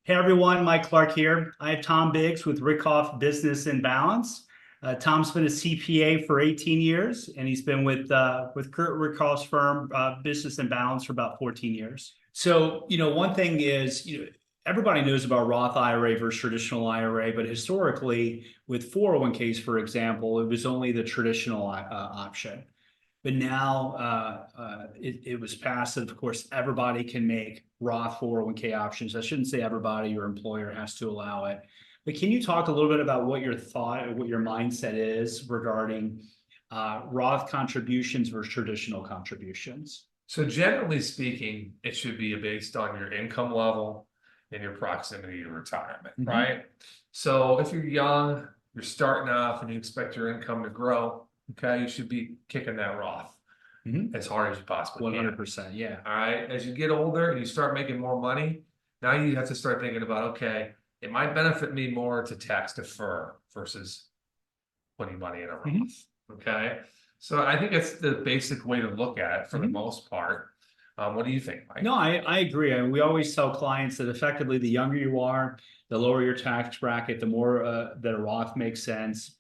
Hey everyone, Mike Clark here. I have Tom Biggs with 𝗧𝗃 Business and Balance. Tom's been a CPA for 18 years, and he's been with Kurt Ritkoff's firm, Business and Balance, for about 14 years. So, one thing is, everybody knows about Roth IRA versus traditional IRA, but historically, with 401ks, for example, it was only the traditional option. But now it was passed that, of course, everybody can make Roth 401k options. I shouldn't say everybody, your employer has to allow it. But can you talk a little bit about what your thought or what your mindset is regarding Roth contributions versus traditional contributions? So generally speaking, it should be based on your income level and your proximity to retirement, right? So if you're young, you're starting off and you expect your income to grow, okay, you should be kicking that Roth as hard as you possibly can. 100%, yeah. All right. As you get older and you start making more money, now you have to start thinking about, okay, it might benefit me more to tax defer versus putting money in a Roth. Okay. So I think it's the basic way to look at it for the most part. What do you think, Mike? No, I agree. I mean, we always tell clients that effectively the younger you are, the lower your tax bracket, the more that a Roth makes sense.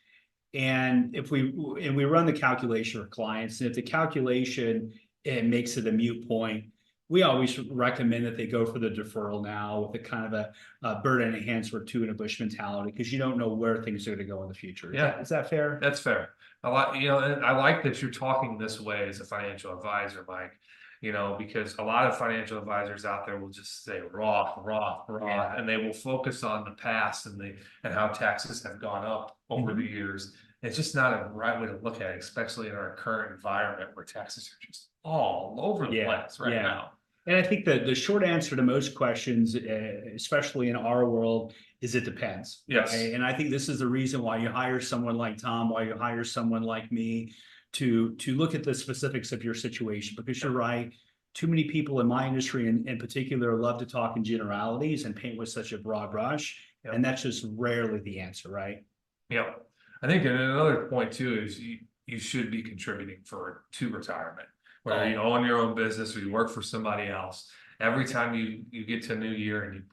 And if we run the calculation for clients, and if the calculation makes it a moot point, we always recommend that they go for the deferral now with a kind of a bird in a hand sort of two in a bush mentality, because you don't know where things are going to go in the future. Is that fair? That's fair. And I like that you're talking this way as a financial advisor, Mike. Because a lot of financial advisors out there will just say Roth, and they will focus on the past and how taxes have gone up over the years. It's just not a right way to look at it, especially in our current environment where taxes are just all over the place right now. And I think that the short answer to most questions, especially in our world, is it depends. Yes. Right? And I think this is the reason why you hire someone like Tom, why you hire someone like me, to look at the specifics of your situation, because you're right. Too many people in my industry in particular love to talk in generalities and paint with such a broad brush. And that's just rarely the answer, right? Yeah. I think another point too is you should be contributing to retirement, whether you own your own business or you work for somebody else. Every time you get to a new year and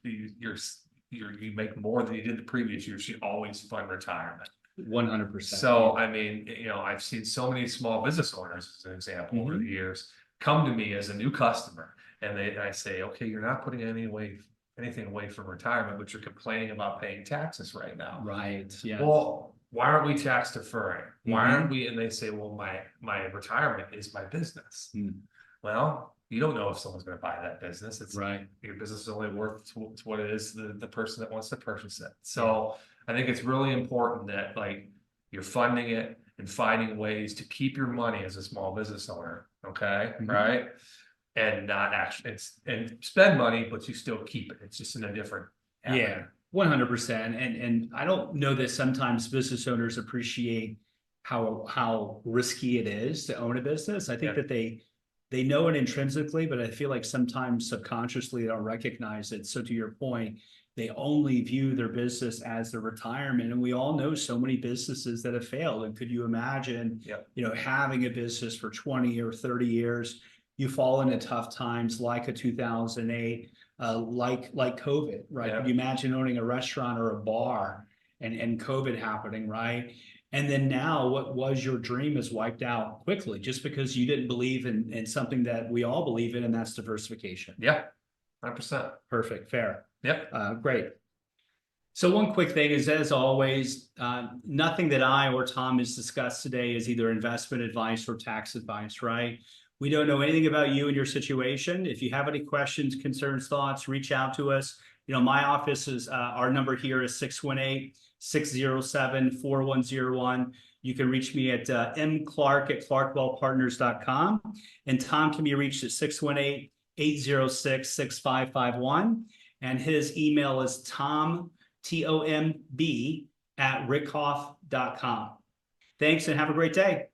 you make more than you did the previous year, you should always fund retirement. 100%. So, I mean, I've seen so many small business owners, as an example, over the years, come to me as a new customer, and I say, okay, you're not putting anything away from retirement, but you're complaining about paying taxes right now. Right. Yeah. Well, why aren't we tax deferring? Why aren't we? And they say, well, my retirement is my business. Well, you don't know if someone's going to buy that business. It's right. Your business is only worth to what it is the person that wants to purchase it. So I think it's really important that you're funding it and finding ways to keep your money as a small business owner. Okay. Right. And not actually and spend money, but you still keep it. It's just in a different avenue. Yeah, 100%. And I don't know that sometimes business owners appreciate how risky it is to own a business. I think that they know it intrinsically, but I feel like sometimes subconsciously they don't recognize it. So to your point, they only view their business as their retirement. And we all know so many businesses that have failed. And could you imagine, having a business for 20 or 30 years, you fall into tough times like a 2008, like COVID, right? Could you imagine owning a restaurant or a bar and COVID happening, right? And then now what was your dream is wiped out quickly just because you didn't believe in something that we all believe in, and that's diversification. Yeah, 100%. Perfect, fair. Yep. Great. So one quick thing is, as always, nothing that I or Tom has discussed today is either investment advice or tax advice, right? We don't know anything about you and your situation. If you have any questions, concerns, thoughts, reach out to us. My office is, our number here is 618-607-4101. You can reach me at mclark@clarkwellpartners.com. And Tom can be reached at 618-806-6551. And his email is tomb@ritkoff.com. Thanks and have a great day.